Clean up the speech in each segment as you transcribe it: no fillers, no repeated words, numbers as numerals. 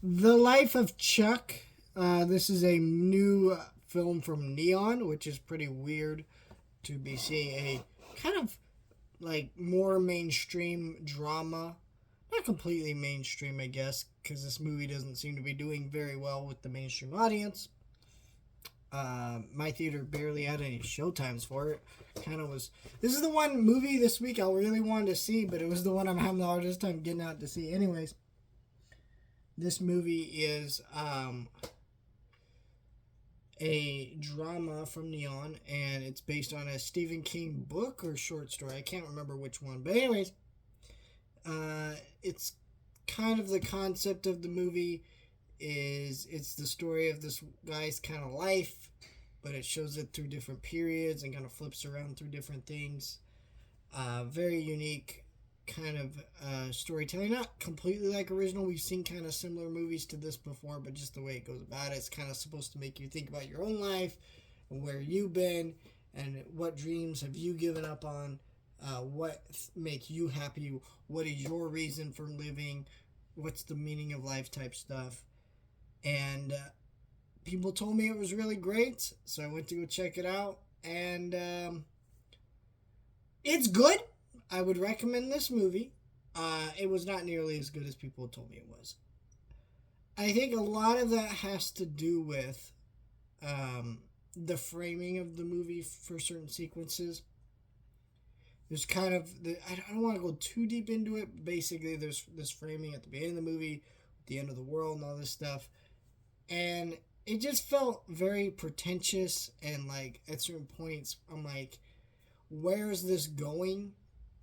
The Life of Chuck. This is a new film from Neon, which is pretty weird to be seeing a kind of like more mainstream drama. Not completely mainstream, I guess, because this movie doesn't seem to be doing very well with the mainstream audience. My theater barely had any showtimes for it. Kind of was. This is the one movie this week I really wanted to see, but it was the one I'm having the hardest time getting out to see. Anyways, this movie is a drama from Neon, and it's based on a Stephen King book or short story. I can't remember which one, but anyways, it's kind of the concept of the movie is it's the story of this guy's kind of life, but it shows it through different periods and kind of flips around through different things. Very unique kind of storytelling. Not completely like original. We've seen kind of similar movies to this before, but just the way it goes about it, it's kind of supposed to make you think about your own life and where you've been and what dreams have you given up on. What make you happy? What is your reason for living? What's the meaning of life type stuff? And people told me it was really great, so I went to go check it out, and it's good. I would recommend this movie. It was not nearly as good as people told me it was. I think a lot of that has to do with the framing of the movie for certain sequences. There's kind of, I don't want to go too deep into it. Basically, there's this framing at the beginning of the movie, the end of the world, and all this stuff. And it just felt very pretentious, and like at certain points, I'm like, where is this going?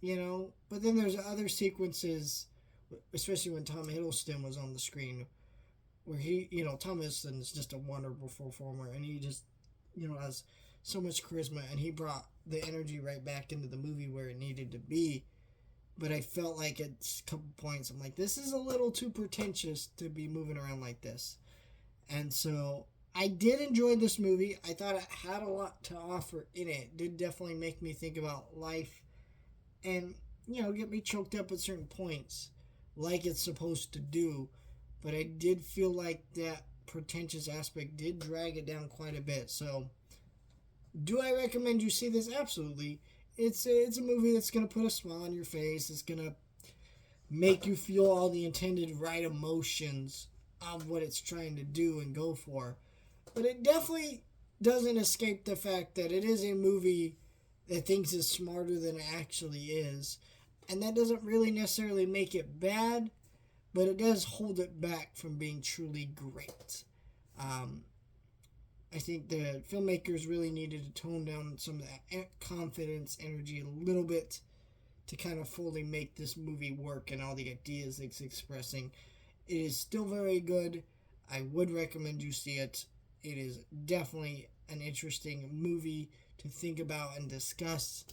You know? But then there's other sequences, especially when Tom Hiddleston was on the screen, where Tom Hiddleston is just a wonderful performer, and he just, has so much charisma, and he brought the energy right back into the movie where it needed to be. But I felt like at a couple points, I'm like, this is a little too pretentious to be moving around like this. And so I did enjoy this movie. I thought it had a lot to offer in it. It did definitely make me think about life and, get me choked up at certain points like it's supposed to do. But I did feel like that pretentious aspect did drag it down quite a bit. So do I recommend you see this? Absolutely. It's a movie that's going to put a smile on your face. It's going to make you feel all the intended right emotions of what it's trying to do and go for. But it definitely doesn't escape the fact that it is a movie that thinks it's smarter than it actually is. And that doesn't really necessarily make it bad, but it does hold it back from being truly great. I think the filmmakers really needed to tone down some of that confidence, energy a little bit to kind of fully make this movie work and all the ideas it's expressing. It is still very good. I would recommend you see it. It is definitely an interesting movie to think about and discuss,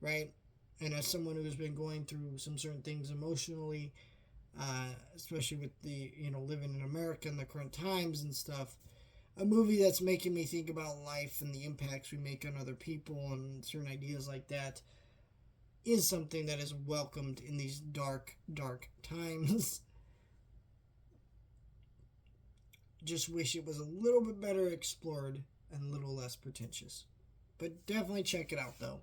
right? And as someone who's been going through some certain things emotionally, especially with the, living in America in the current times and stuff, a movie that's making me think about life and the impacts we make on other people and certain ideas like that is something that is welcomed in these dark, dark times. Just wish it was a little bit better explored and a little less pretentious. But definitely check it out, though.